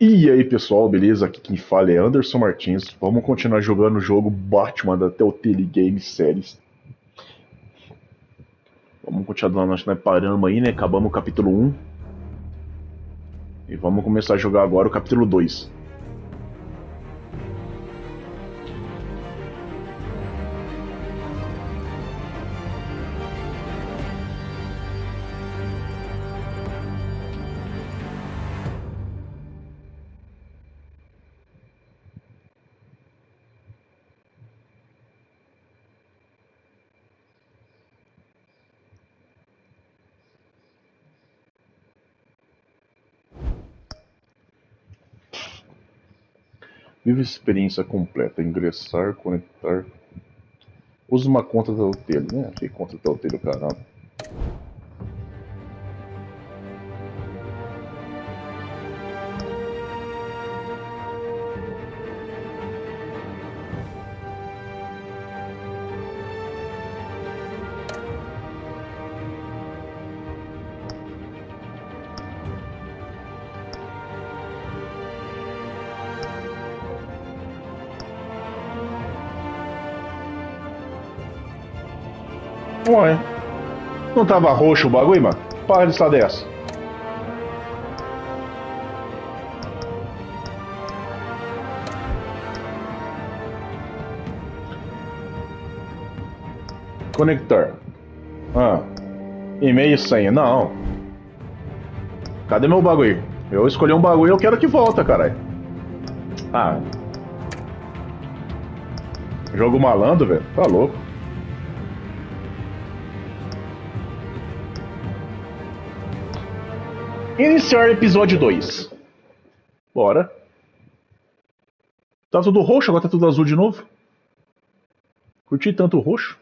E aí pessoal, beleza? Aqui quem fala é Anderson Martins. Vamos continuar jogando o jogo Batman da Telltale Games Series. Vamos continuar, nós paramos aí, né? Acabamos o capítulo 1. E vamos começar a jogar agora o capítulo 2. Viva experiência completa. Ingressar, conectar. Use uma conta Telltale, né? Que conta Telltale, caramba. Ué, não tava roxo o bagulho, mano? Para de estar dessa. Conectar. E-mail e senha. Não. Cadê meu bagulho? Eu escolhi um bagulho e eu quero que volta, caralho. Jogo malandro, velho. Tá louco. Iniciar episódio 2. Bora. Tá tudo roxo, agora tá tudo azul de novo. Curti tanto o roxo.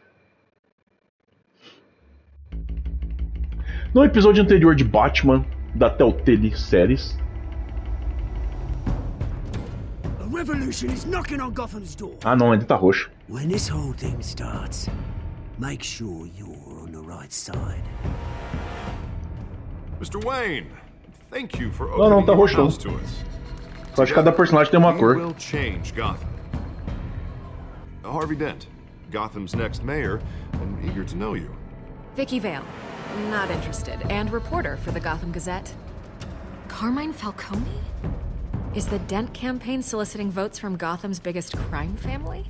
No episódio anterior de Batman, da Telltale Series. Não, ainda tá roxo. When this whole thing starts, make sure you're on the right side. Mr. Wayne, thank you for Não, tá opening your roxo. house to us. Só que cada personagem tem uma We cor. will change Gotham. Harvey Dent, Gotham's next mayor, and eager to know you. Vicky Vale, not interested, and reporter for the Gotham Gazette. Carmine Falcone? Is the Dent campaign soliciting votes from Gotham's biggest crime family?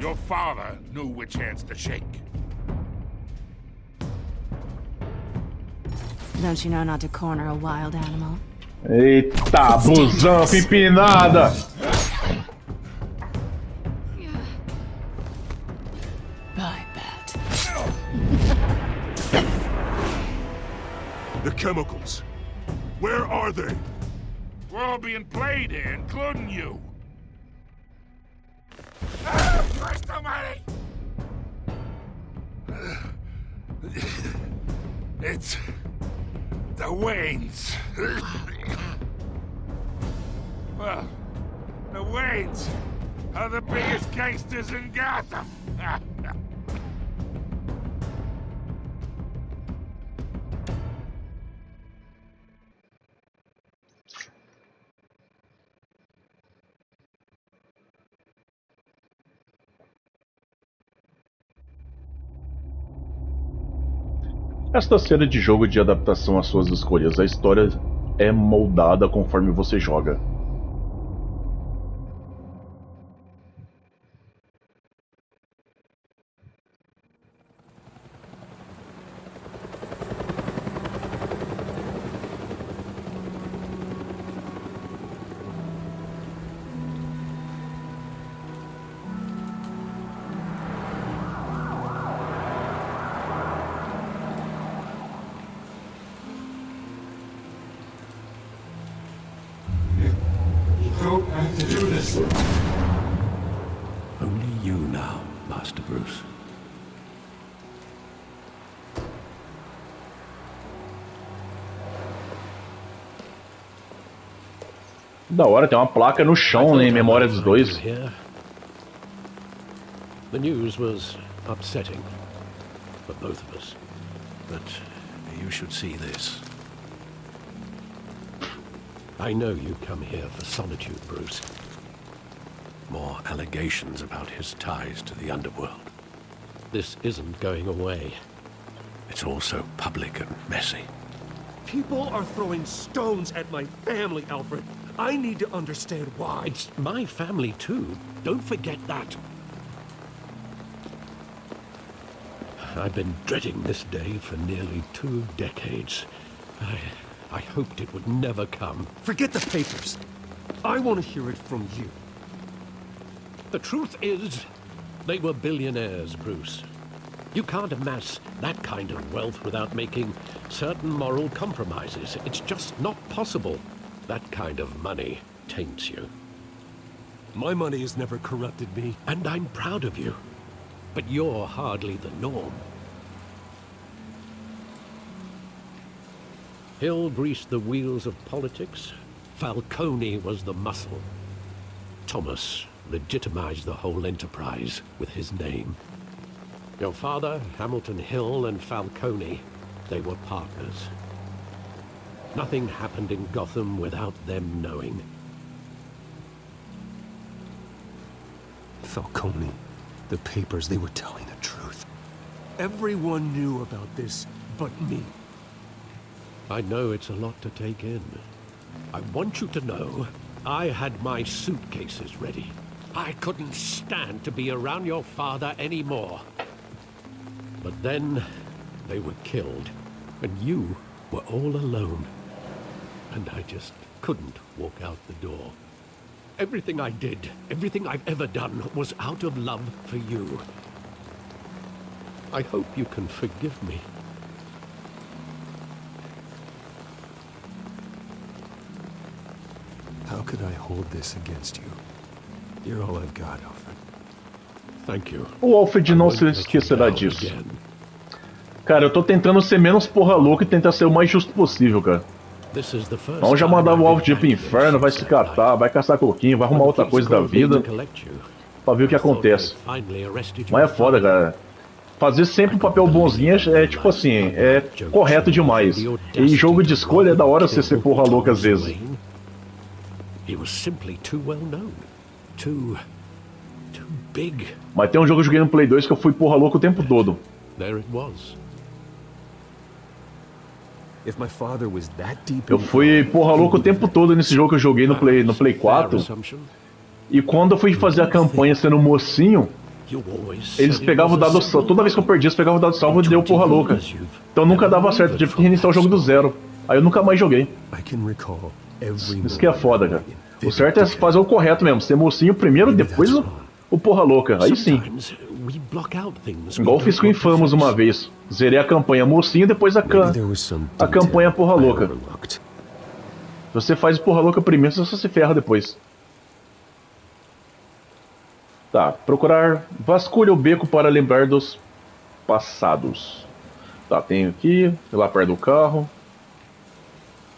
Your father knew which hands to shake. Don't you know not to corner a wild animal? Eita, busão, empinada! I bet. The chemicals. Where are they? We're all being played here, including you. Christ almighty! It's the Waynes. Well, the Waynes are the biggest gangsters in Gotham. Esta série de jogo de adaptação às suas escolhas, a história é moldada conforme você joga. Only you now, Master Bruce. Da hora, tem uma placa no chão, né, em memória dos dois. Here. The news was upsetting for both of us, but you should see this. I know you come here for solitude, Bruce. More allegations about his ties to the underworld. This isn't going away. It's all so public and messy. People are throwing stones at my family, Alfred. I need to understand why. It's my family, too. Don't forget that. I've been dreading this day for nearly 2 decades. I hoped it would never come. Forget the papers. I want to hear it from you. The truth is, they were billionaires, Bruce. You can't amass that kind of wealth without making certain moral compromises. It's just not possible. That kind of money taints you. My money has never corrupted me. And I'm proud of you. But you're hardly the norm. Hill greased the wheels of politics. Falcone was the muscle. Thomas legitimized the whole enterprise with his name. Your father, Hamilton Hill, and Falcone, they were partners. Nothing happened in Gotham without them knowing. Falcone, the papers, they were telling the truth. Everyone knew about this but me. I know it's a lot to take in. I want you to know I had my suitcases ready. I couldn't stand to be around your father anymore. But then they were killed, and you were all alone. And I just couldn't walk out the door. Everything I did, everything I've ever done, was out of love for you. I hope you can forgive me. How could I hold this against you? You're all I've got, Alfred. Thank you. O Alfred não se esquecerá disso. Cara, eu tô tentando ser menos porra louca e tentar ser o mais justo possível, cara. Não já mandava o Alfred ir pro inferno, vai se catar, vai caçar coquinho, vai arrumar outra coisa da vida pra ver o que acontece. Mas é foda, cara. Fazer sempre um papel bonzinho é tipo assim, é correto demais. E jogo de escolha é da hora você ser porra louca às vezes. Mas tem um jogo que eu joguei no Play 2 que eu fui porra louca o tempo todo. Eu fui porra louca o tempo todo nesse jogo que eu joguei no Play 4. E quando eu fui fazer a campanha sendo mocinho, eles pegavam o dado salvo. Toda vez que eu perdia, eles pegavam o dado salvo e deu porra louca. Então nunca dava certo, eu tive que reiniciar o jogo do zero. Aí eu nunca mais joguei. Isso que é foda, cara. O certo é fazer o correto mesmo, ser mocinho primeiro, depois o porra louca. Aí sim. Igual eu fiz com o Infamous uma vez. Zerei a campanha mocinho, depois a campanha porra louca. Se você faz porra louca primeiro, você só se ferra depois. Tá, procurar. Vasculha o beco para lembrar dos passados. Tá, tenho aqui, lá perto do carro.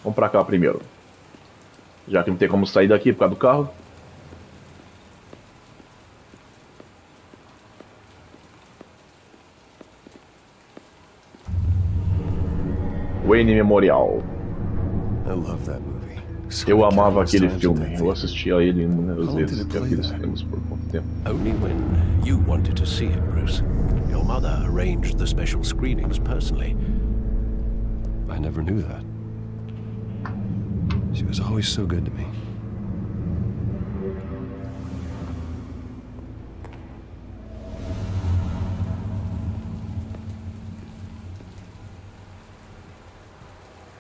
Vamos pra cá primeiro. Já que não tem como sair daqui por causa do carro. Wayne Memorial. Eu amava aquele filme. Eu assistia a ele inúmeras vezes. Eu vi cinemas por pouco tempo. Only when you wanted to see it, Bruce. Your mother arranged the special screenings personally. I never knew that. She was always so good to me.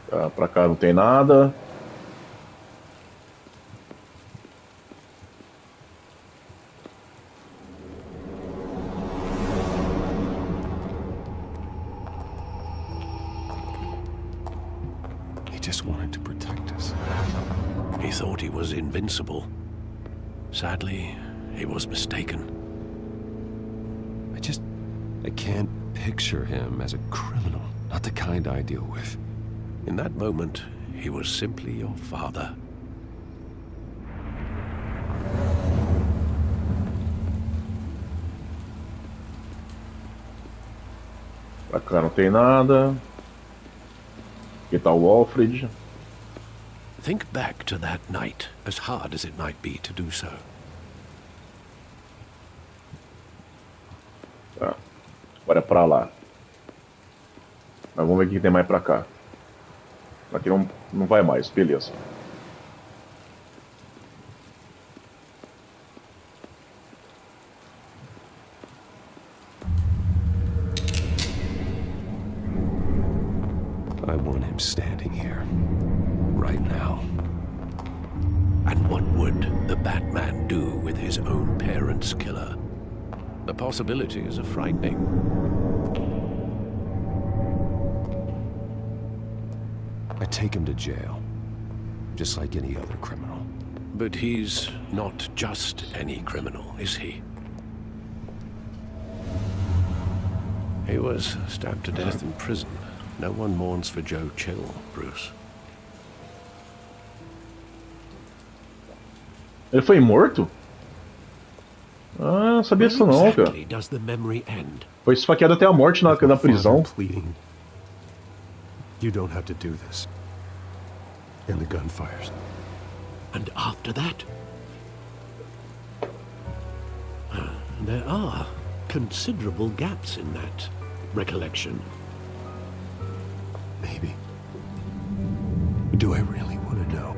Tá, pra cá não tem nada. He just wanted to protect us. He thought he was invincible. Sadly, he was mistaken. I can't picture him as a criminal. Not the kind I deal with. In that moment, he was simply your father. Pra cá não tem nada. Aqui tá o Alfred. Think back to that night, as hard as it might be to do so. Tá. Agora é pra lá. Mas vamos ver o que tem mais pra cá. Aqui não vai mais, beleza. I want him standing here, right now. And what would the Batman do with his own parents' killer? The possibilities are frightening. I take him to jail, just like any other criminal. But he's not just any criminal, is he? He was stabbed to death in prison. No one mourns for Joe Chill, Bruce. Ele foi morto? Ah, não sabia disso não, cara. Exactly does the memory end? Foi esfaqueado até a morte na prisão. Pleading. You don't have to do this. And the gun fires. And after that? There are considerable gaps in that recollection. Maybe. Do I really want to know?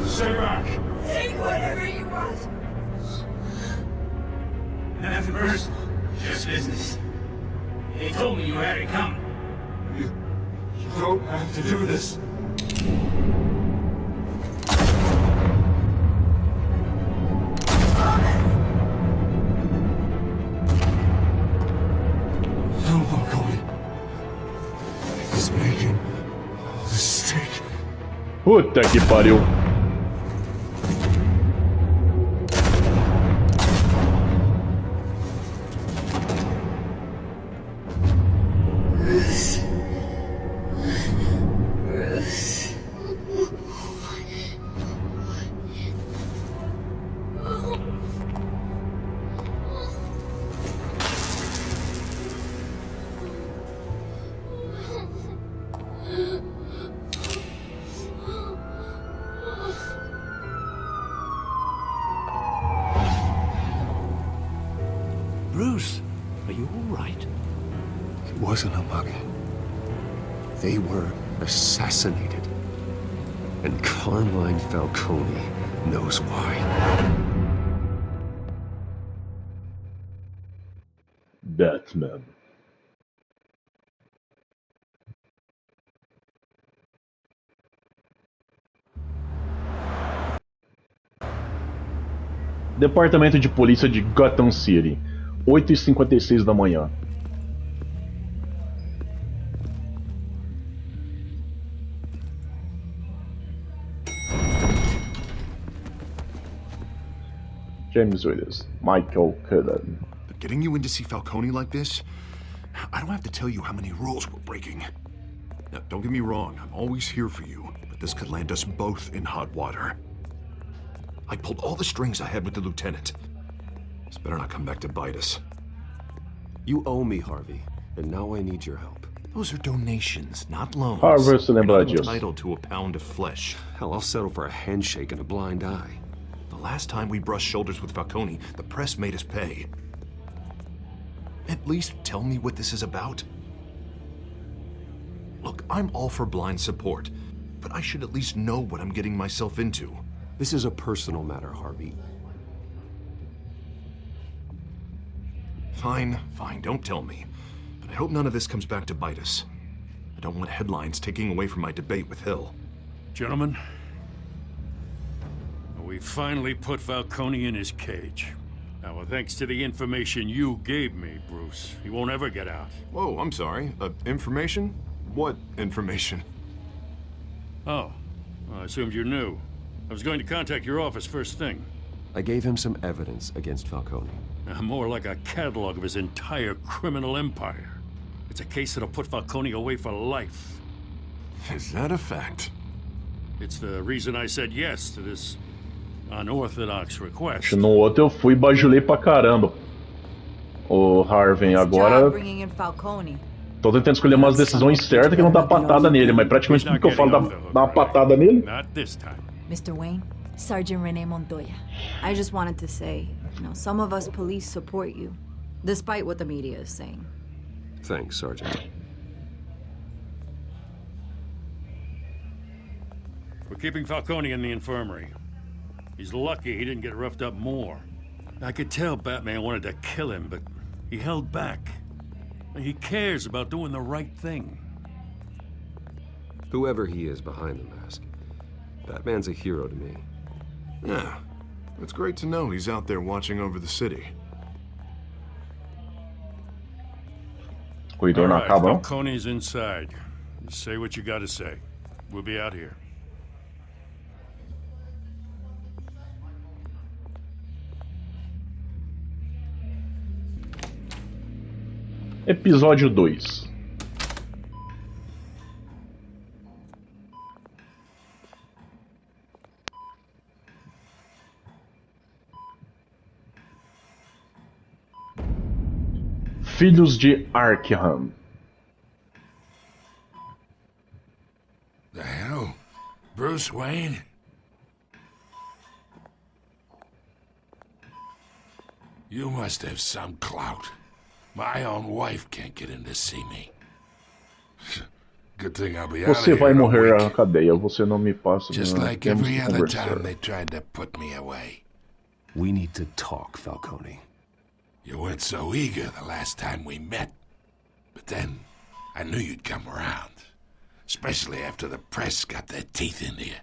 Stay back! Take whatever you want. Nothing personal, just business. They told me you had it coming. You don't have to do this. No, Falcone. He's making a mistake. Puta que pariu. Bruce, are you all right? It wasn't a mug. They were assassinated. And Carmine Falcone knows why. Batman. Departamento de Polícia de Gotham City, 8h56 da manhã. James Williams, Michael Cullen. But getting you in to see Falcone like this, I don't have to tell you how many rules we're breaking. Now, don't get me wrong, I'm always here for you, but this could land us both in hot water. I pulled all the strings I had with the lieutenant. This better not come back to bite us. You owe me, Harvey, and now I need your help. Those are donations, not loans. Harvey se lembra You're not disso. entitled to a pound of flesh. Hell, I'll settle for a handshake and a blind eye. The last time we brushed shoulders with Falcone, the press made us pay. At least tell me what this is about. Look, I'm all for blind support, but I should at least know what I'm getting myself into. This is a personal matter, Harvey. Fine, don't tell me. But I hope none of this comes back to bite us. I don't want headlines taking away from my debate with Hill. Gentlemen, we finally put Falcone in his cage. Now, thanks to the information you gave me, Bruce, he won't ever get out. Whoa, I'm sorry. Information? What information? Oh, well, I assumed you knew. I was going to contact your office first thing. I gave him some evidence against Falcone. More like a catalog of his entire criminal empire. It's a case that'll put Falcone away for life. Is that a fact? It's the reason I said yes to this unorthodox request. No outro eu fui e bajulei pra caramba. O Harvey, agora tô tentando escolher umas decisões certas que não dá patada nele, mas praticamente tudo que eu falo dá uma patada nele. Not this time. Mr. Wayne, Sergeant Renee Montoya. I just wanted to say, some of us police support you, despite what the media is saying. Thanks, Sergeant. We're keeping Falcone in the infirmary. He's lucky he didn't get roughed up more. I could tell Batman wanted to kill him, but he held back. He cares about doing the right thing. Whoever he is behind the mask, Batman's a hero to me. Yeah, it's great to know he's out there watching over the city. Corredor não acaba, não? Falcone's inside. You say what you gotta say. We'll be out here. Episódio 2. Filhos de Arkham. The hell? Bruce Wayne? You must have some clout. My own wife can't get in to see me. Good thing I'll be out of Você here vai in a morrer week. na cadeia, você não me passa. Just like temos every que other conversar. time they tried to put me away. We need to talk, Falcone. You weren't so eager the last time we met. But then, I knew you'd come around. Especially after the press got their teeth into you.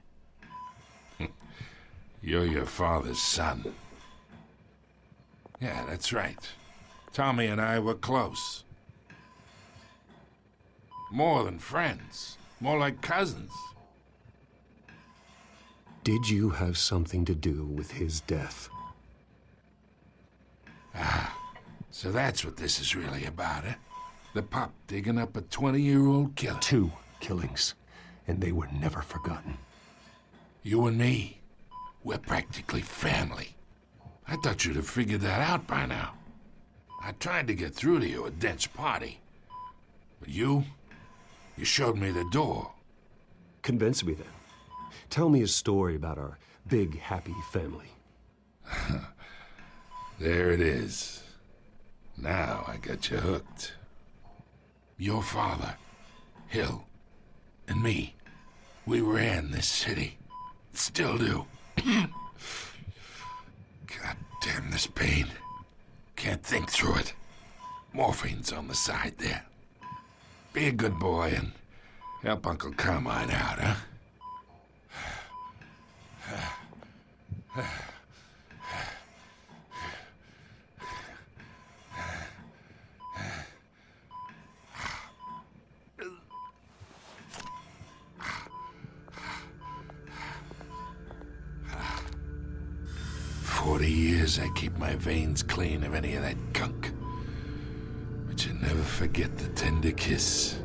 You're your father's son. Yeah, that's right. Tommy and I were close. More than friends. More like cousins. Did you have something to do with his death? Ah, so that's what this is really about, eh? The pup digging up a 20-year-old killer. 2 killings, and they were never forgotten. You and me, we're practically family. I thought you'd have figured that out by now. I tried to get through to you at Dent's party. But you showed me the door. Convince me then. Tell me a story about our big, happy family. There it is. Now I got you hooked. Your father, Hill, and me, we ran this city. Still do. God damn this pain. Can't think through it. Morphine's on the side there. Be a good boy and help Uncle Carmine out, huh? I keep my veins clean of any of that gunk. But you never forget the tender kiss.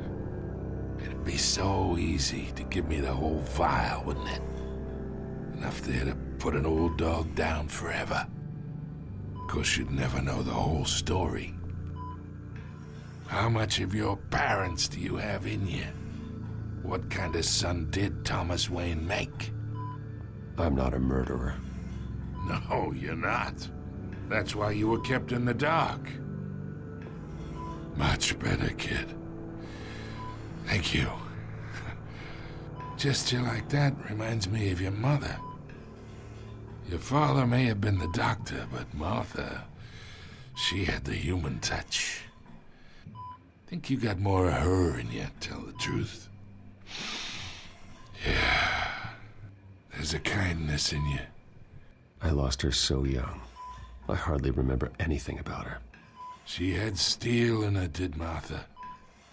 It'd be so easy to give me the whole vial, wouldn't it? Enough there to put an old dog down forever. Of course, you'd never know the whole story. How much of your parents do you have in you? What kind of son did Thomas Wayne make? I'm not a murderer. No, you're not. That's why you were kept in the dark. Much better, kid. Thank you. Gesture like that reminds me of your mother. Your father may have been the doctor, but Martha, she had the human touch. Think you got more of her in you, tell the truth. Yeah. There's a kindness in you. I lost her so young. I hardly remember anything about her. She had steel in her, did Martha.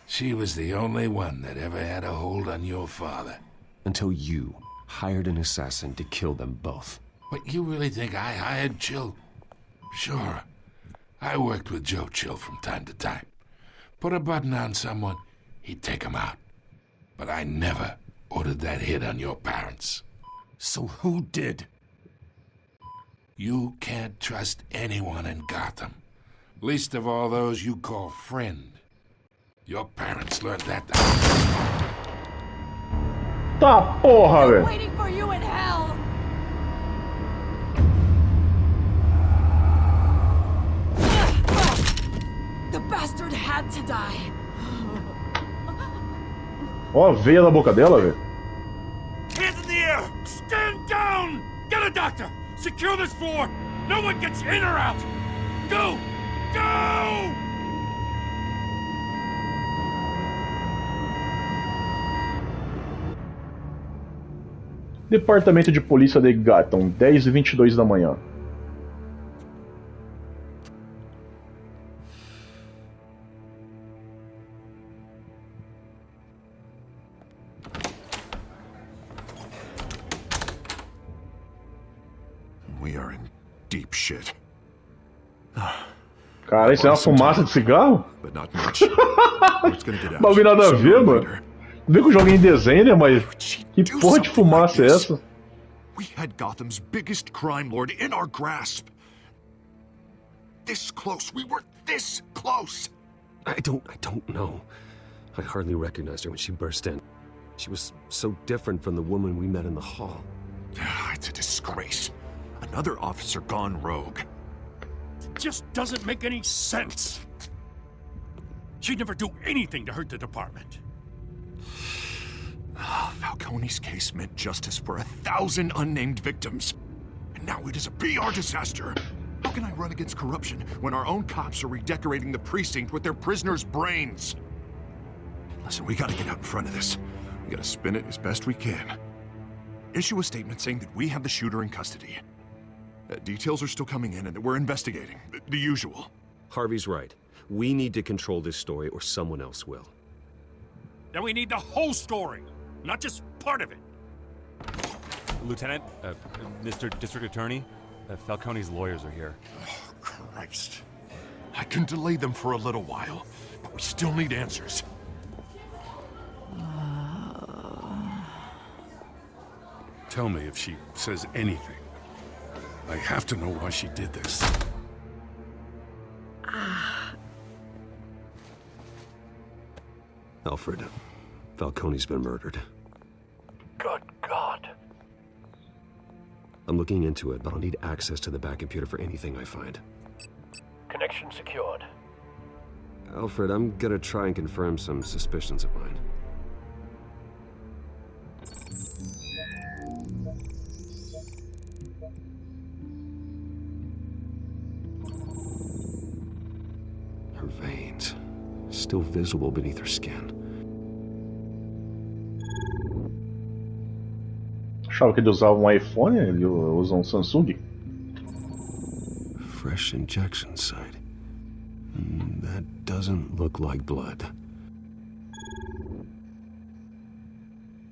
She was the only one that ever had a hold on your father. Until you hired an assassin to kill them both. What, you really think I hired Chill? Sure. I worked with Joe Chill from time to time. put a button on someone, he'd take him out. But I never ordered that hit on your parents. So who did? You can't trust anyone in Gotham. Least of all those you call friend. Your parents learned that. Tá porra, velho. Waiting for you in hell. The bastard had to die. Ó a veia na boca dela, velho. Hands in the air! Stand down! Get a doctor! Secure this floor! No one gets in or out! Go! Go! Departamento de Polícia de Gotham, 10h22 da manhã. We are in deep shit. Cara, isso é uma fumaça de cigarro? But not much. It's gonna get out. Bagulho nada a ver, Sooner or mano. later. Vê que eu joguei em desenho, né? Mas que Do porra de something fumaça é like this. essa? We had Gotham's biggest crime lord in our grasp. This close. We were this close. I don't know. I hardly recognized her when she burst in. She was so different from the woman we met in the hall. It's a disgrace. Another officer gone rogue. It just doesn't make any sense. She'd never do anything to hurt the department. Falcone's case meant justice for 1,000 unnamed victims. And now it is a PR disaster. How can I run against corruption when our own cops are redecorating the precinct with their prisoners' brains? Listen, we gotta get out in front of this. We gotta spin it as best we can. Issue a statement saying that we have the shooter in custody. Details are still coming in and that we're investigating. The usual. Harvey's right. We need to control this story or someone else will. Then we need the whole story, not just part of it. Lieutenant, Mr. District Attorney, Falcone's lawyers are here. Oh, Christ. I can delay them for a little while, but we still need answers. Tell me if she says anything. I have to know why she did this. Alfred, Falcone's been murdered. Good God. I'm looking into it, but I'll need access to the back computer for anything I find. Connection secured. Alfred, I'm gonna try and confirm some suspicions of mine. Her veins, still visible beneath her skin. Achava que ele usava um iPhone, ele usa um Samsung. Fresh injection site. That doesn't look like blood.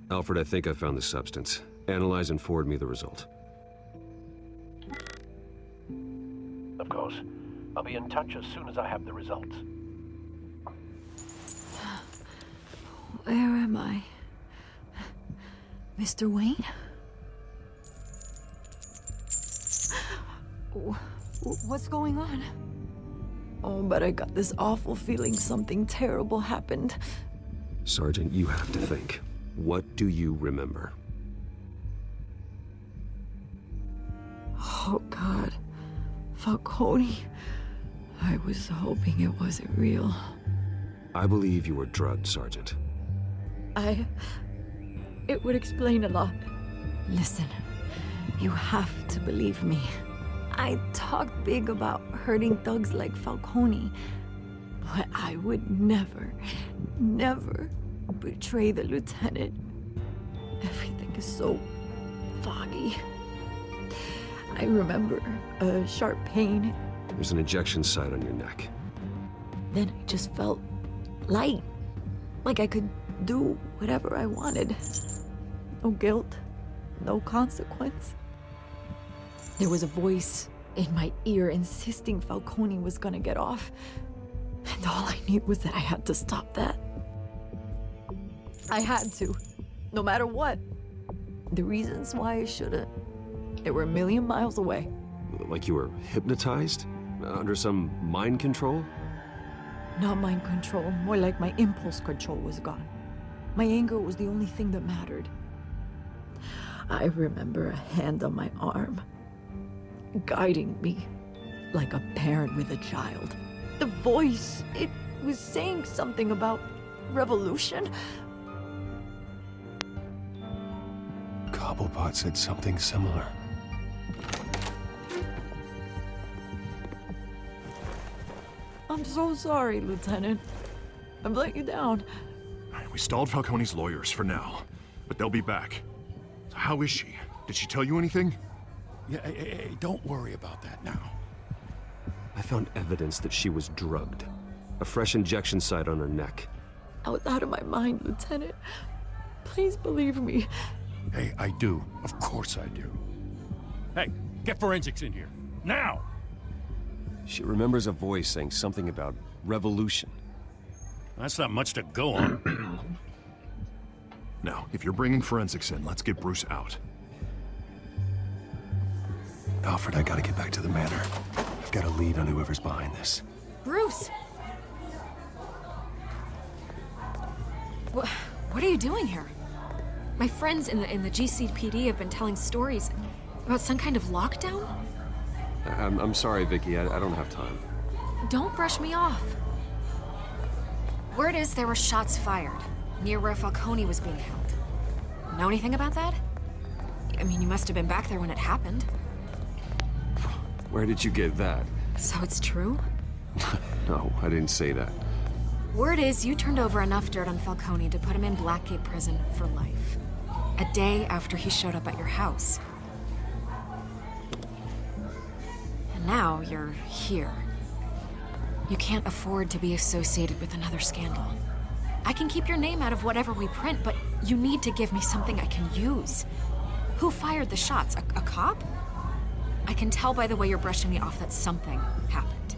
Alfred, I think I found the substance. Analyze and forward me the result. Of course. I'll be in touch as soon as I have the results. Where am I? Mr. Wayne? What's going on? Oh, but I got this awful feeling something terrible happened. Sergeant, you have to think. What do you remember? Oh, God. Falcone. I was hoping it wasn't real. I believe you were drugged, Sergeant. It would explain a lot. Listen, you have to believe me. I talked big about hurting thugs like Falcone, but I would never betray the lieutenant. Everything is so foggy. I remember a sharp pain. There's an injection site on your neck. Then I just felt light, like I could do whatever I wanted. No guilt, no consequence. There was a voice in my ear insisting Falcone was gonna get off. And all I knew was that I had to stop that. I had to, no matter what. The reasons why I shouldn't, they were a million miles away. Like you were hypnotized? Under some mind control? Not mind control, more like my impulse control was gone. My anger was the only thing that mattered. I remember a hand on my arm, guiding me like a parent with a child. The voice, it was saying something about revolution. Cobblepot said something similar. I'm so sorry, Lieutenant. I've let you down. We stalled Falcone's lawyers for now, but they'll be back. So how is she? Did she tell you anything? Yeah, hey, don't worry about that now. I found evidence that she was drugged. A fresh injection site on her neck. I was out of my mind, Lieutenant. Please believe me. Hey, I do. Of course I do. Hey, get forensics in here. Now! She remembers a voice saying something about revolution. That's not much to go on. Now, if you're bringing forensics in, let's get Bruce out. Alfred, I gotta get back to the manor. I've got a lead on whoever's behind this. Bruce! What are you doing here? My friends in the GCPD have been telling stories about some kind of lockdown? I'm sorry, Vicky. I don't have time. Don't brush me off. Word is there were shots fired near where Falcone was being held. Know anything about that? I mean, you must have been back there when it happened. Where did you get that? So it's true? No, I didn't say that. Word is you turned over enough dirt on Falcone to put him in Blackgate Prison for life. A day after he showed up at your house. And now you're here. You can't afford to be associated with another scandal. I can keep your name out of whatever we print, but you need to give me something I can use. Who fired the shots? A cop? I can tell by the way you're brushing me off that something happened.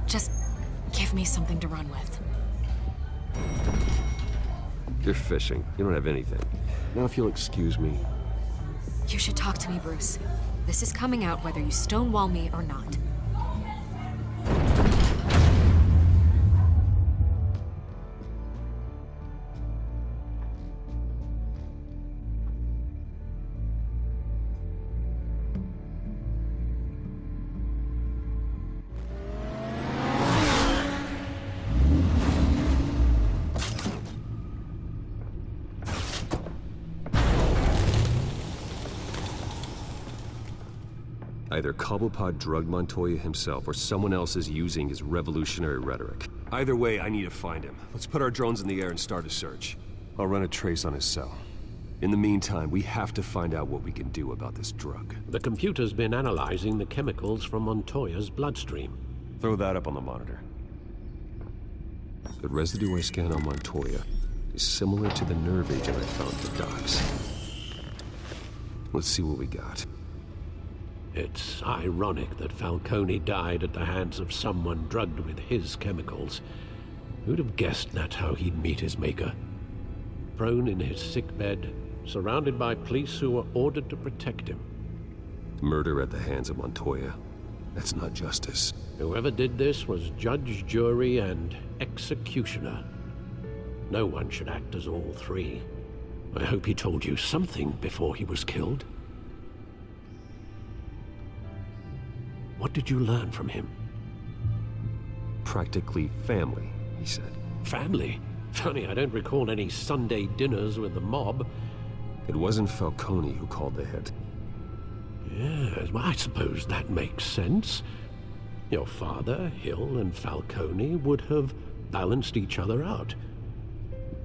Just give me something to run with. You're fishing. You don't have anything. Now, if you'll excuse me. You should talk to me, Bruce. This is coming out whether you stonewall me or not. Either Cobblepot drugged Montoya himself, or someone else is using his revolutionary rhetoric. Either way, I need to find him. Let's put our drones in the air and start a search. I'll run a trace on his cell. In the meantime, we have to find out what we can do about this drug. The computer's been analyzing the chemicals from Montoya's bloodstream. Throw that up on the monitor. The residue I scan on Montoya is similar to the nerve agent I found at the docks. Let's see what we got. It's ironic that Falcone died at the hands of someone drugged with his chemicals. Who'd have guessed that's how he'd meet his maker? Prone in his sickbed, surrounded by police who were ordered to protect him. Murder at the hands of Montoya. That's not justice. Whoever did this was judge, jury, and executioner. No one should act as all three. I hope he told you something before he was killed. What did you learn from him? Practically family, he said. Family? Funny, I don't recall any Sunday dinners with the mob. It wasn't Falcone who called the hit. Yes, well, I suppose that makes sense. Your father, Hill, and Falcone would have balanced each other out.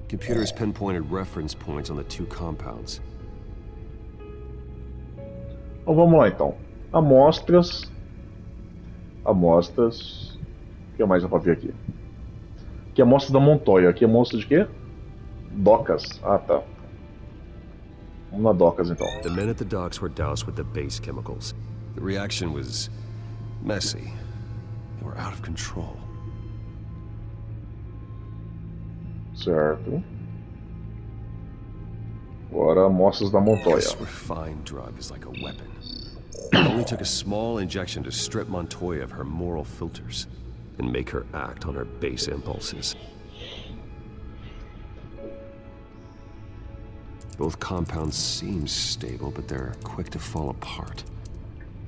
Computers pinpointed reference points on the two compounds. Então vamos lá então. Amostras. Amostras. O que mais dá pra ver aqui? Aqui é amostra da Montoya. Aqui é amostra de quê? Docas. Ah, tá. Vamos na docas então. The men at the docks were doused with the base chemicals. The reaction was messy. They were out of control. Certo. Agora, amostras da Montoya. This refined drug is like a weapon. It only took a small injection to strip Montoya of her moral filters and make her act on her base impulses. Both compounds seem stable, but they're quick to fall apart.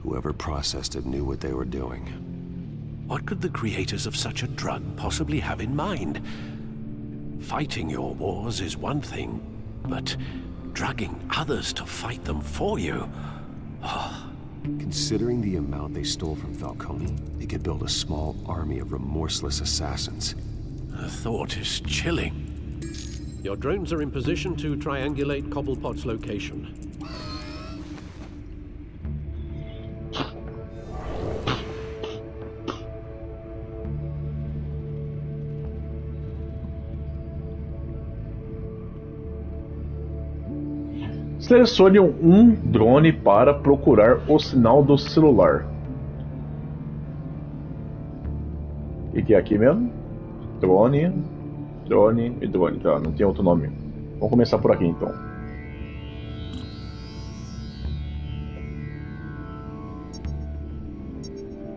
Whoever processed it knew what they were doing. What could the creators of such a drug possibly have in mind? Fighting your wars is one thing, but drugging others to fight them for you? Considering the amount they stole from Falcone, they could build a small army of remorseless assassins. The thought is chilling. Your drones are in position to triangulate Cobblepot's location. Selecione drone para procurar o sinal do celular. O que é aqui mesmo? Drone e drone. Tá, não tem outro nome. Vamos começar por aqui então.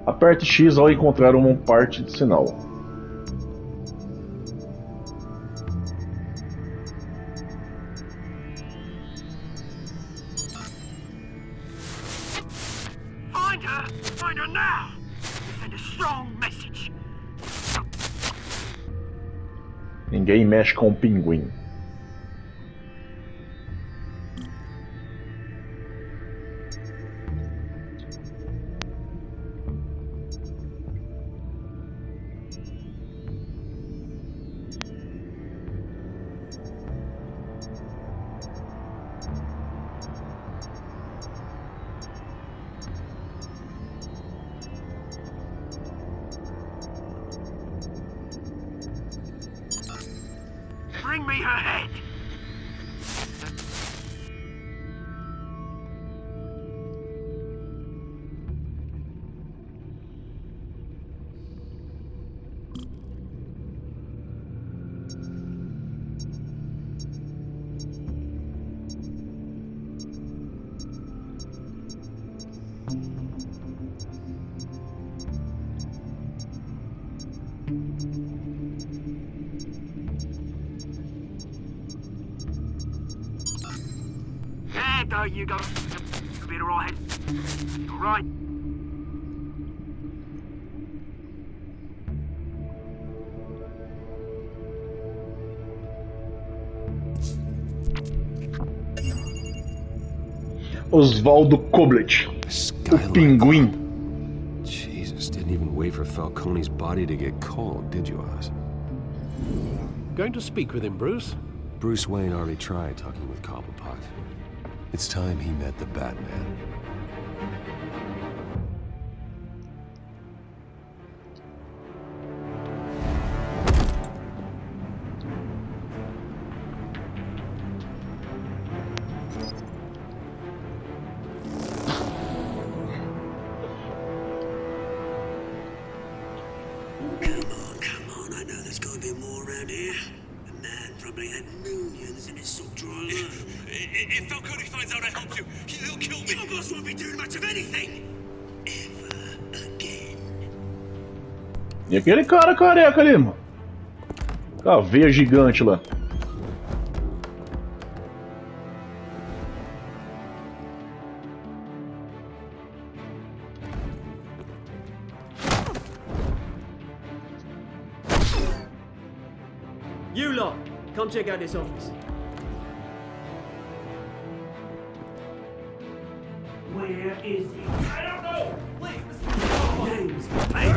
Aperte X ao encontrar uma parte de sinal. Find her now! Send a strong message. Ninguém mexe com o pinguim. Bring me her head! There you go. You'll be alright. Alright. Osvaldo Koblet, o pinguim. Jesus, didn't even wait for Falcone's body to get cold, did you, Oz? Going to speak with him, Bruce? Bruce Wayne already tried talking with Cobblepot. It's time he met the Batman. Come on, I know there's gotta be more around here. The man probably had millions in his salt drawer alone. If Falcone finds out I helped you, he'll kill me. Your boss won't be doing much of anything. Ever again. E aquele cara careca ali, mano. A veia gigante lá. You lot, come check out this office. Where is he? I don't know! Wait, names. Hey,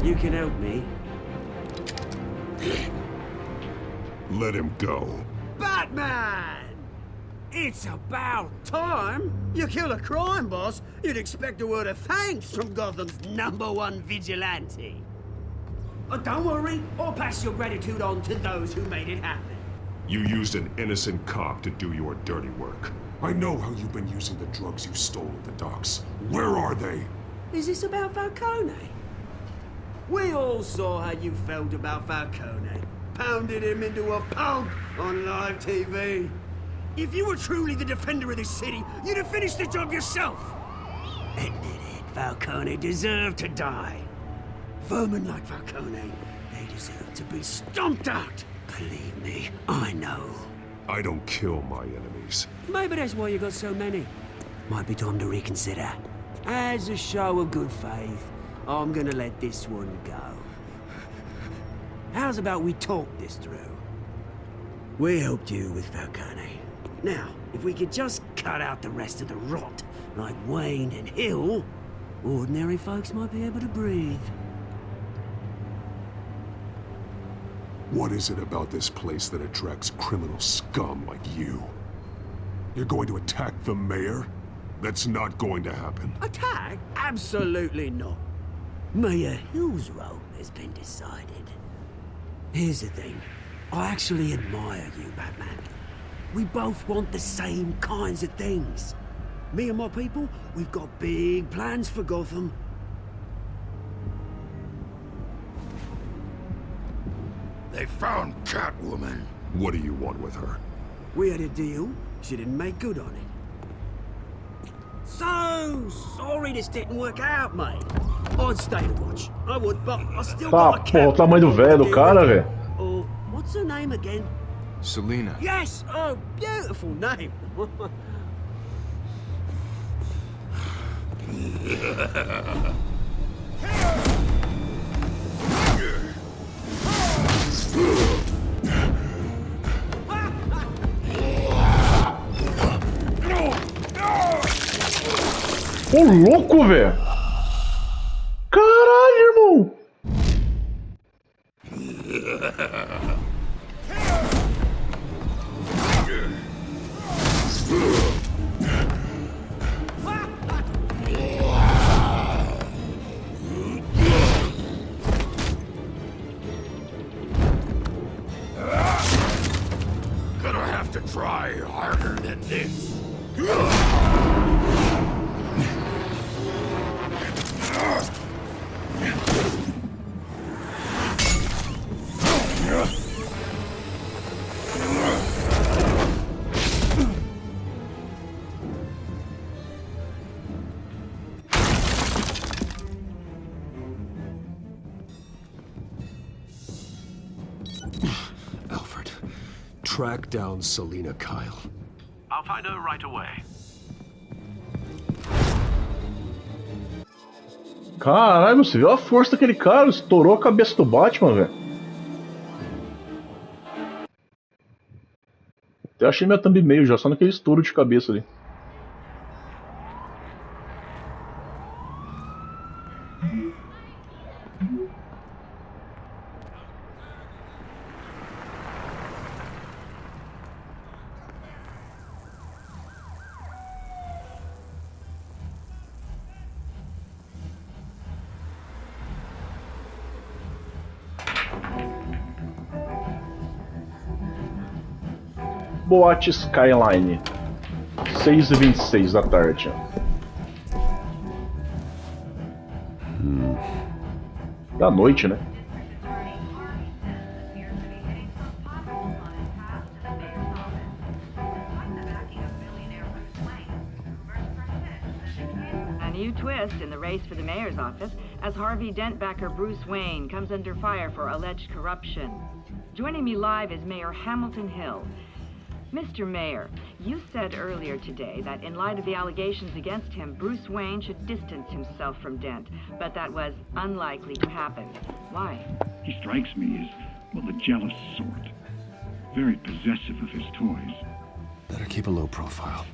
you can help me. Let him go. Batman! It's about time. You kill a crime boss, you'd expect a word of thanks from Gotham's #1 vigilante. Don't worry, I'll pass your gratitude on to those who made it happen. You used an innocent cop to do your dirty work. I know how you've been using the drugs you stole at the docks. Where are they? Is this about Falcone? We all saw how you felt about Falcone. pounded him into a pulp on live TV. If you were truly the defender of this city, you'd have finished the job yourself. Admit it, Falcone deserved to die. Vermin like Falcone, they deserve to be stomped out. Believe me, I know. I don't kill my enemies. Maybe that's why you got so many. Might be time to reconsider. As a show of good faith, I'm gonna let this one go. How's about we talk this through? We helped you with Falcone. Now, if we could just cut out the rest of the rot, like Wayne and Hill, ordinary folks might be able to breathe. What is it about this place that attracts criminal scum like you? You're going to attack the mayor? That's not going to happen. Attack? Absolutely not. Mayor Hill's role has been decided. Here's the thing. I actually admire you, Batman. We both want the same kinds of things. Me and my people, we've got big plans for Gotham. They found Catwoman. What do you want with her? We had a deal. She didn't make good on it. So sorry this didn't work out, mate. I'd stay to watch. I would, but I still Tá, got a porra, o tamanho do velho do cara, velho. Oh, what's her name again? Selina. Yes! Oh, beautiful name. Ô, louco, velho! Caralho, irmão! Gonna have to try harder than this. Alfred, track down Selina Kyle. I'll find her right away. Caralho, você viu a força daquele cara? Estourou a cabeça do Batman, velho. Até achei minha thumbnail já, só naquele estouro de cabeça ali. Boate Skyline, 6h26 da tarde. Da noite, né? A new twist in the race for the mayor's office as Harvey Dent backer Bruce Wayne comes under fire for alleged corruption. Joining me live is Mayor Hamilton Hill. Mr. Mayor, you said earlier today that in light of the allegations against him, Bruce Wayne should distance himself from Dent, but that was unlikely to happen. Why? He strikes me as, well, the jealous sort. Very possessive of his toys. Better keep a low profile.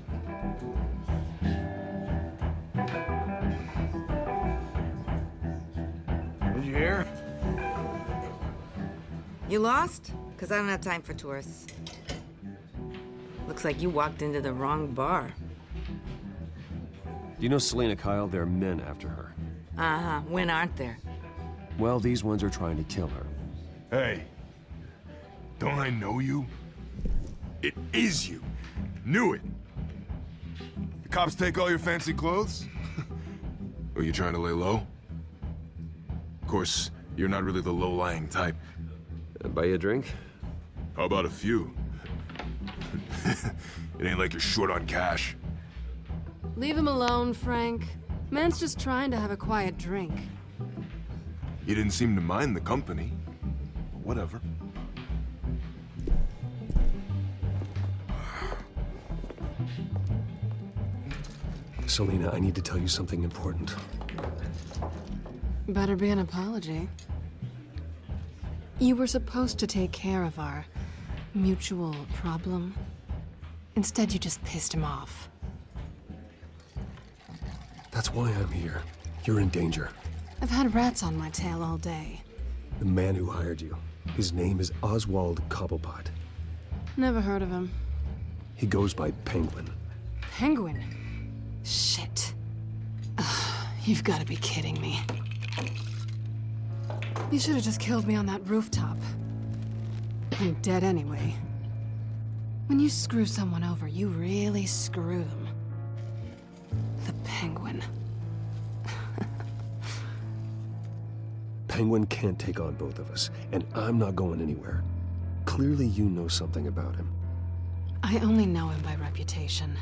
Did you hear? You lost? Because I don't have time for tourists. Looks like you walked into the wrong bar. Do you know Selina Kyle? There are men after her. Uh-huh. When aren't there? Well, these ones are trying to kill her. Hey, don't I know you? It is you. Knew it. The cops take all your fancy clothes? Are you trying to lay low? Of course, you're not really the low-lying type. And buy you a drink? How about a few? It ain't like you're short on cash. Leave him alone, Frank. Man's just trying to have a quiet drink. He didn't seem to mind the company. But whatever. Selina, I need to tell you something important. Better be an apology. You were supposed to take care of our mutual problem. Instead, you just pissed him off. That's why I'm here. You're in danger. I've had rats on my tail all day. The man who hired you, his name is Oswald Cobblepot. Never heard of him. He goes by Penguin. Penguin? Shit. Ugh, you've got to be kidding me. You should have just killed me on that rooftop. I'm dead anyway. When you screw someone over, you really screw them. The Penguin. Penguin can't take on both of us, and I'm not going anywhere. Clearly you know something about him. I only know him by reputation.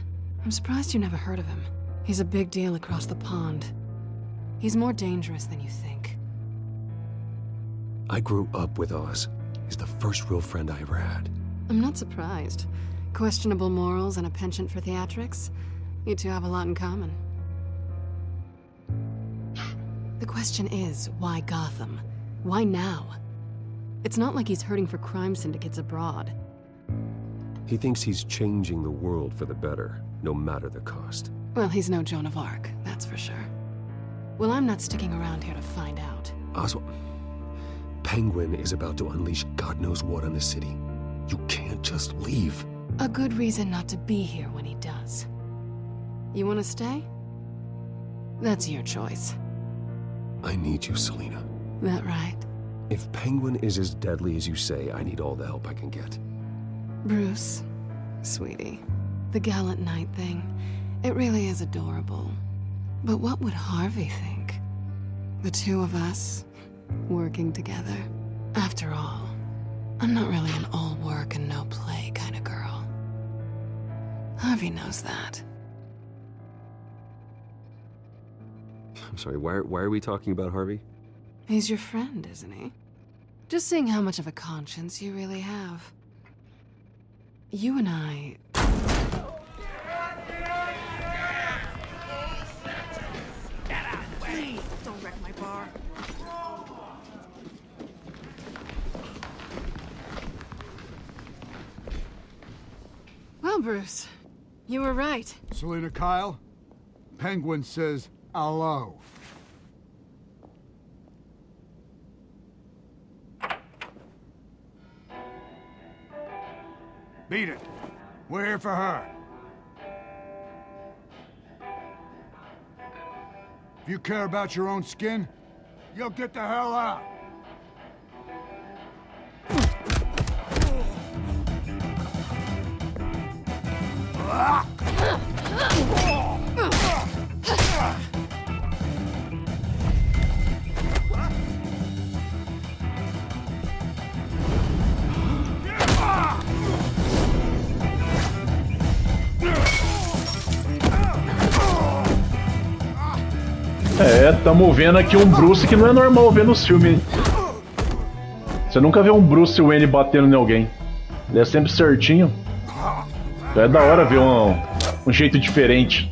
I'm surprised you never heard of him. He's a big deal across the pond. He's more dangerous than you think. I grew up with Oz. He's the first real friend I ever had. I'm not surprised. Questionable morals and a penchant for theatrics. You two have a lot in common. The question is, why Gotham? Why now? It's not like he's hurting for crime syndicates abroad. He thinks he's changing the world for the better, no matter the cost. Well, he's no Joan of Arc, that's for sure. Well, I'm not sticking around here to find out. Oswald, Penguin is about to unleash God knows what on the city. You can't just leave. A good reason not to be here when he does. You want to stay? That's your choice. I need you, Selina. That right? If Penguin is as deadly as you say, I need all the help I can get. Bruce, sweetie, the gallant knight thing, it really is adorable. But what would Harvey think? The two of us, working together. After all, I'm not really an all work and no play kind of girl. Harvey knows that. I'm sorry, why are we talking about Harvey? He's your friend, isn't he? Just seeing how much of a conscience you really have. You and I... Please, don't wreck my bar. Well, Bruce, you were right. Selina Kyle, Penguin says hello. Beat it. We're here for her. If you care about your own skin, you'll get the hell out. Tamo vendo aqui um Bruce que não é normal ver nos filmes. Você nunca vê um Bruce Wayne batendo em alguém. Ele é sempre certinho. Então é da hora ver um jeito diferente.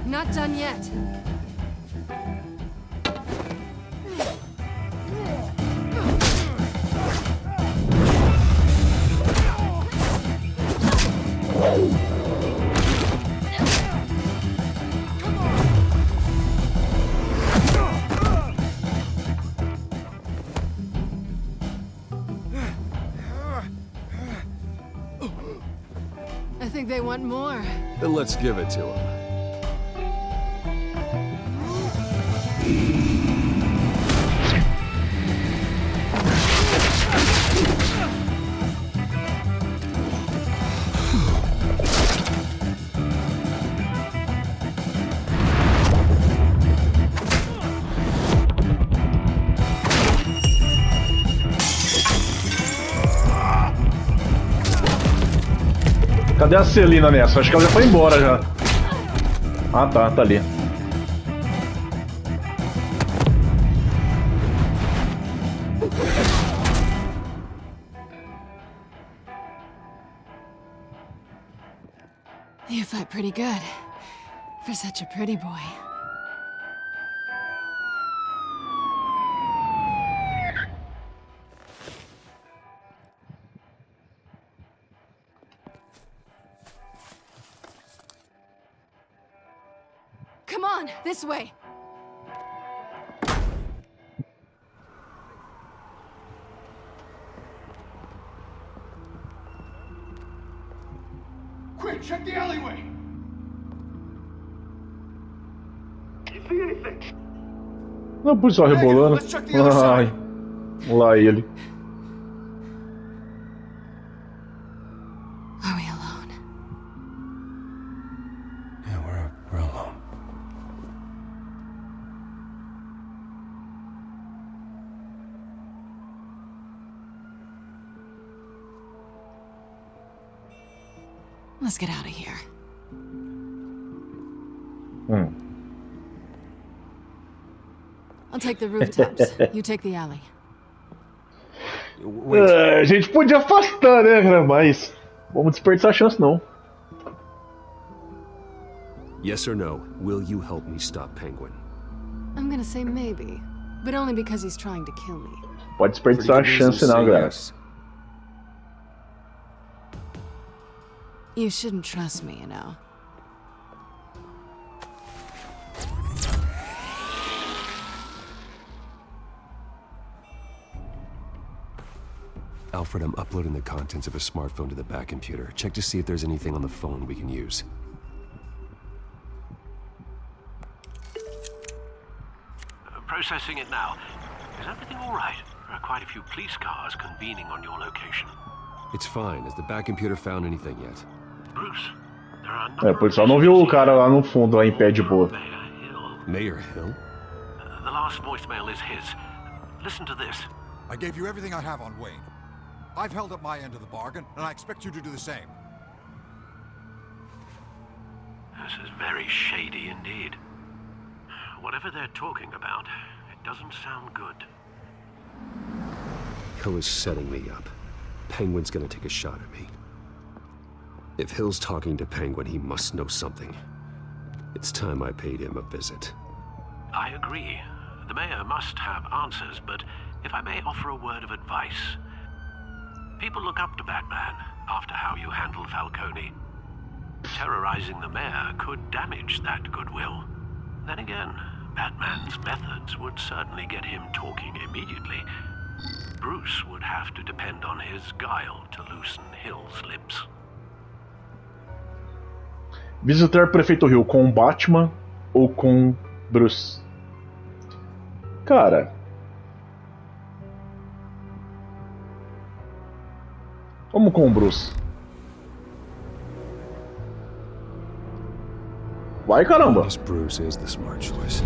Not done yet. more. Then let's give it to him. Cadê a Celina nessa? Acho que ela já foi embora já. Ah tá, tá ali. You fight pretty good. For such a pretty boy. Come on, this way. Quick, check the alleyway. You see anything? O policial rebolando. Ai, lá ele. Are we alone? Yeah, we're alone. Let's get out of here. I'll take the rooftops. You take the alley. A gente podia afastar, né, cara? Mas vamos desperdiçar a chance, não. Yes or no, will you help me stop Penguin? I'm gonna say maybe, but only because he's trying to kill me. Pode desperdiçar a chance, não, galera. You shouldn't trust me, you know. Alfred, I'm uploading the contents of a smartphone to the back computer. Check to see if there's anything on the phone we can use. Processing it now. Is everything all right? There are quite a few police cars convening on your location. It's fine. Has the back computer found anything yet? Bruce, there are O policial não viu o cara lá no fundo, lá em pé de boa. Mayor Hill? The last voicemail is his. Listen to this. I gave you everything I have on Wayne. I've held up my end of the bargain, and I expect you to do the same. This is very shady indeed. Whatever they're talking about, it doesn't sound good. Hill is setting me up. Penguin's gonna take a shot at me. If Hill's talking to Penguin, he must know something. It's time I paid him a visit. I agree. The mayor must have answers, but if I may offer a word of advice. People look up to Batman after how you handled Falcone. Terrorizing the mayor could damage that goodwill. Then again, Batman's methods would certainly get him talking immediately. Bruce would have to depend on his guile to loosen Hill's lips. Visitar Prefeito Hill com o Batman ou com Bruce? Cara, vamos com o Bruce. Vai, caramba! Bruce is the smart choice.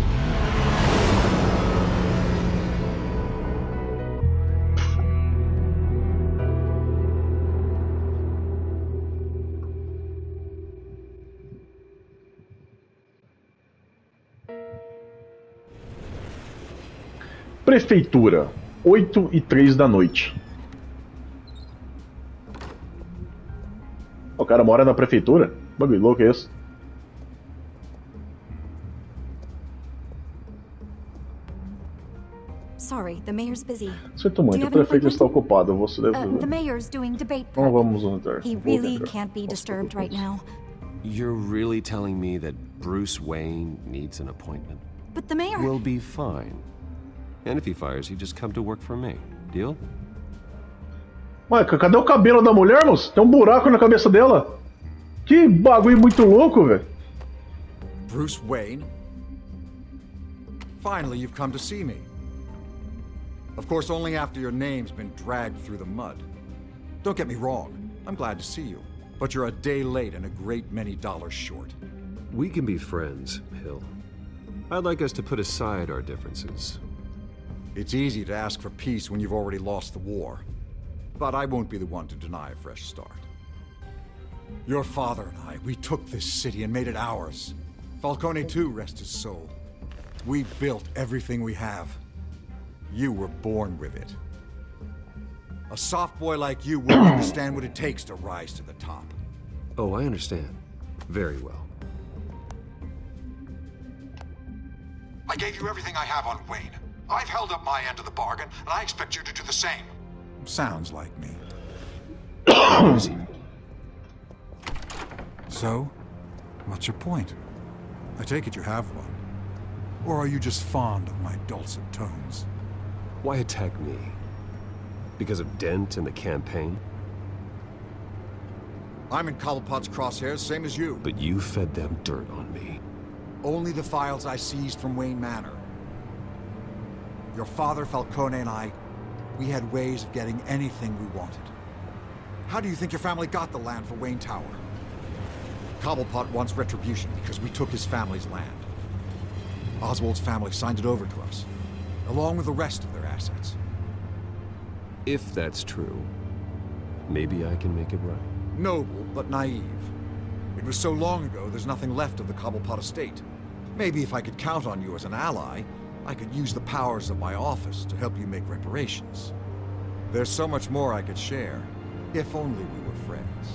Prefeitura, 8h03 da noite. O cara mora na prefeitura? Bagulho louco é esse? Sorry, the mayor's busy. Sinto muito, o prefeito está ocupado. Você deve... The mayor's doing debate prep. Não vamos entrar. He really can't be disturbed right now. You're really telling me that Bruce Wayne needs an appointment? But the mayor... We'll be fine. And if he fires, you just come to work for me. Deal? Ué, cadê o cabelo da mulher, moço? Tem um buraco na cabeça dela. Que bagulho muito louco, velho. Bruce Wayne? Finally, you've come to see me. Of course, only after your name's been dragged through the mud. Don't get me wrong, I'm glad to see you. But you're a day late and a great many dollars short. We can be friends, Hill. I'd like us to put aside our differences. It's easy to ask for peace when you've already lost the war. But I won't be the one to deny a fresh start. Your father and I, we took this city and made it ours. Falcone too, rest his soul. We built everything we have. You were born with it. A soft boy like you wouldn't understand what it takes to rise to the top. Oh, I understand. Very well. I gave you everything I have on Wayne. I've held up my end of the bargain, and I expect you to do the same. Sounds like me. So, what's your point? I take it you have one. Or are you just fond of my dulcet tones? Why attack me? Because of Dent and the campaign? I'm in Cobblepot's crosshairs, same as you. But you fed them dirt on me. Only the files I seized from Wayne Manor. Your father, Falcone, and I, we had ways of getting anything we wanted. How do you think your family got the land for Wayne Tower? Cobblepot wants retribution because we took his family's land. Oswald's family signed it over to us, along with the rest of their assets. If that's true, maybe I can make it right. Noble, but naive. It was so long ago, there's nothing left of the Cobblepot estate. Maybe if I could count on you as an ally, I could use the powers of my office to help you make reparations. There's so much more I could share, if only we were friends.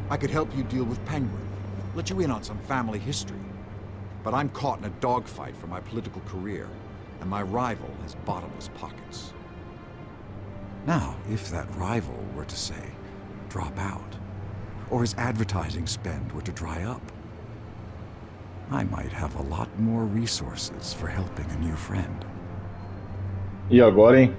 I could help you deal with Penguin, let you in on some family history. But I'm caught in a dogfight for my political career, and my rival has bottomless pockets. Now, if that rival were to say, drop out, or his advertising spend were to dry up, I might have a lot more resources for helping a new friend. E agora, hein?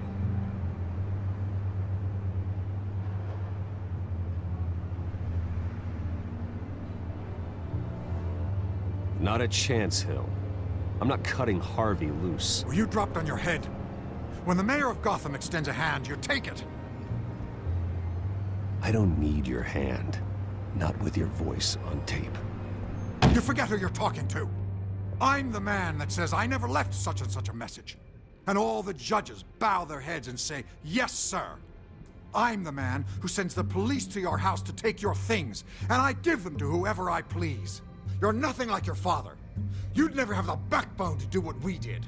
Not a chance, Hill. I'm not cutting Harvey loose. Were you dropped on your head? When the mayor of Gotham extends a hand, you take it. I don't need your hand. Not with your voice on tape. You forget who you're talking to. I'm the man that says I never left such and such a message. And all the judges bow their heads and say, yes, sir. I'm the man who sends the police to your house to take your things, and I give them to whoever I please. You're nothing like your father. You'd never have the backbone to do what we did.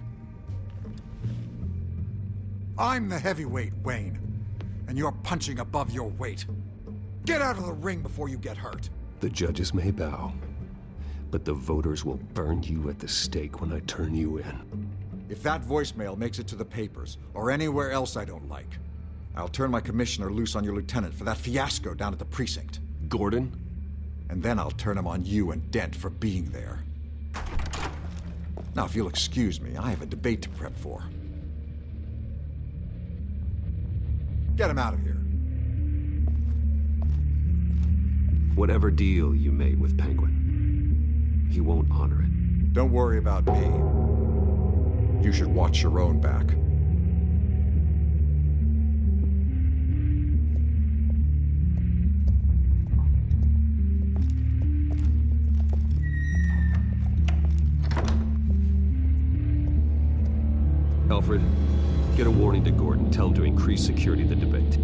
I'm the heavyweight, Wayne, and you're punching above your weight. Get out of the ring before you get hurt. The judges may bow, but the voters will burn you at the stake when I turn you in. If that voicemail makes it to the papers, or anywhere else I don't like, I'll turn my commissioner loose on your lieutenant for that fiasco down at the precinct. Gordon? And then I'll turn him on you and Dent for being there. Now, if you'll excuse me, I have a debate to prep for. Get him out of here. Whatever deal you made with Penguin, he won't honor it. Don't worry about me. You should watch your own back. Alfred, get a warning to Gordon. Tell him to increase security at the debate.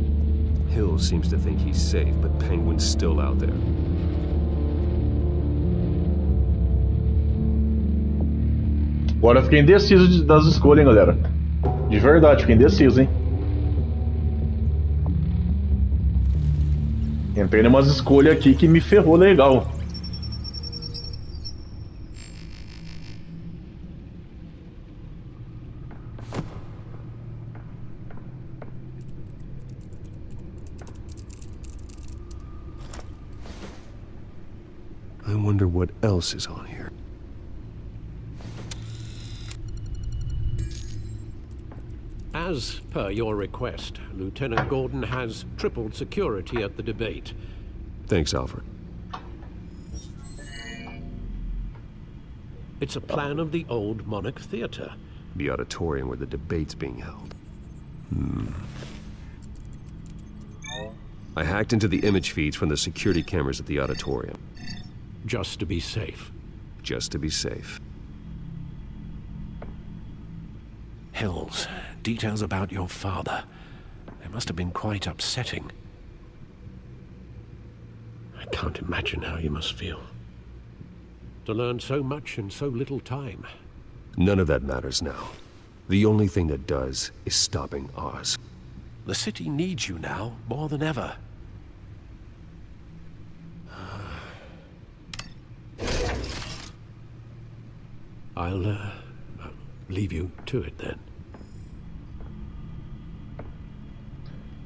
Hill seems to think he's safe, but Penguin's still out there. Agora eu fiquei indeciso das escolhas, hein, galera. De verdade, fiquei indeciso, hein. Entrei em umas escolhas aqui que me ferrou legal. I wonder what else is on here. As per your request, Lieutenant Gordon has tripled security at the debate. Thanks, Alfred. It's a plan of the old Monarch Theater. The auditorium where the debate's being held. I hacked into the image feeds from the security cameras at the auditorium. Just to be safe. Just to be safe. Hills, details about your father. They must have been quite upsetting. I can't imagine how you must feel. To learn so much in so little time. None of that matters now. The only thing that does is stopping Oz. The city needs you now, more than ever. I'll leave you to it then.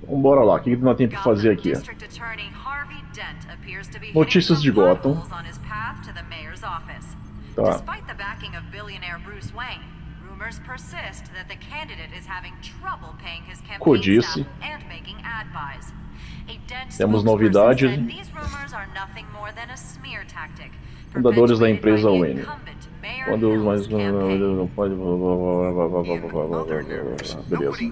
Vambora lá, o que nós temos pra fazer aqui? Notícias de Gotham. Tá. Despite the backing of billionaire Bruce Wayne, rumors persist that the candidate is having trouble paying his campaign staff and making ad buys. Temos novidade. Fundadores da empresa Wayne. Quando os mais não pode. Beleza.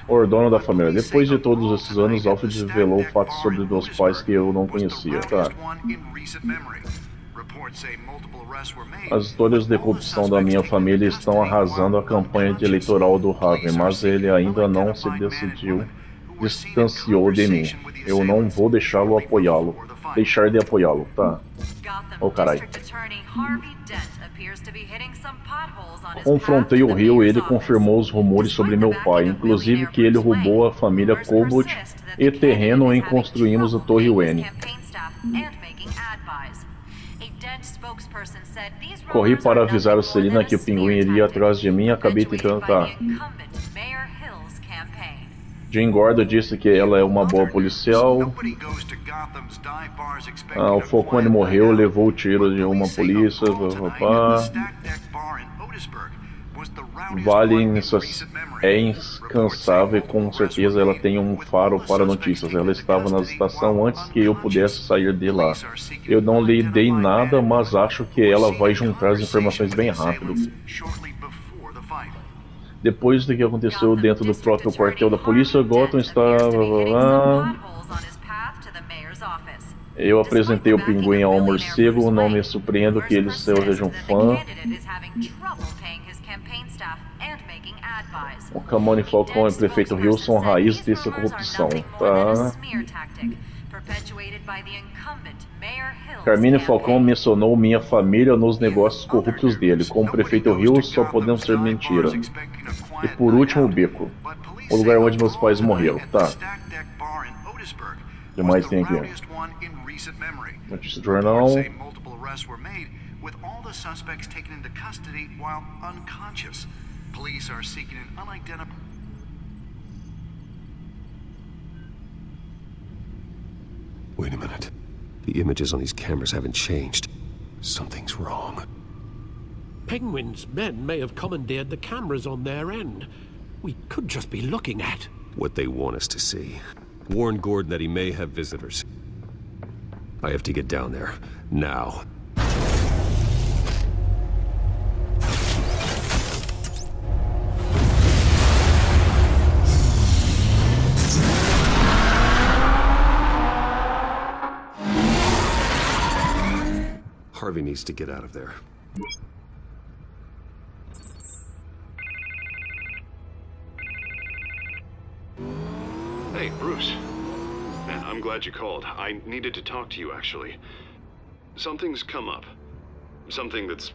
O dono da família. Depois de todos esses anos, Alfred revelou fatos sobre meus pais que eu não conhecia. Tá. As histórias de corrupção da minha família estão arrasando a campanha eleitoral do Harvey, mas ele ainda não se distanciou de mim. Eu não vou deixar de apoiá-lo, tá? Oh, carai. Confrontei o Rio e ele confirmou os rumores sobre meu pai, inclusive que ele roubou a família Cobalt e terreno em construímos a Torre Wayne. Corri para avisar a Selina que o pinguim iria atrás de mim e acabei tentando Jim Gordon disse que ela é uma boa policial. O Falcone morreu, levou o tiro de uma polícia. Vale é incansável e com certeza ela tem um faro para notícias. Ela estava na estação antes que eu pudesse sair de lá. Eu não lhe dei nada, mas acho que ela vai juntar as informações bem rápido. Depois do que aconteceu dentro do próprio quartel da polícia, Gotham estava... Eu apresentei o pinguim ao morcego, não me surpreendo que ele seja um fã. O Camone Falcão e o prefeito Hill são raiz dessa corrupção, tá? Carmine Falcão mencionou minha família nos negócios corruptos dele. Com o prefeito Hill, só podemos ser mentira. E por último, o beco. O lugar onde meus pais morreram, tá? O que mais tem aqui? Notícia do jornal. Wait a minute. The images on these cameras haven't changed. Something's wrong. Penguin's men may have commandeered the cameras on their end. We could just be looking at what they want us to see. Warn Gordon that he may have visitors. I have to get down there. Now. Harvey needs to get out of there. Hey, Bruce. Man, I'm glad you called. I needed to talk to you, actually. Something's come up. Something that's...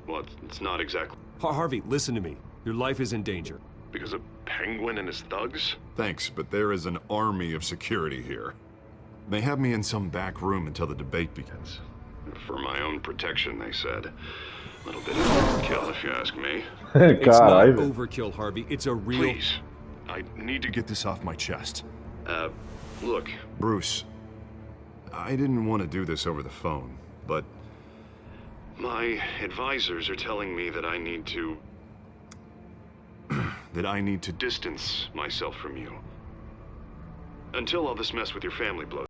well, it's not exactly... Harvey, listen to me. Your life is in danger. Because of Penguin and his thugs? Thanks, but there is an army of security here. They have me in some back room until the debate begins. For my own protection, they said. A little bit of overkill, if you ask me. It's not overkill, Harvey. It's a real... Please. I need to get this off my chest. Look. Bruce, I didn't want to do this over the phone, but... my advisors are telling me that I need to... that I need to distance myself from you. Until all this mess with your family blows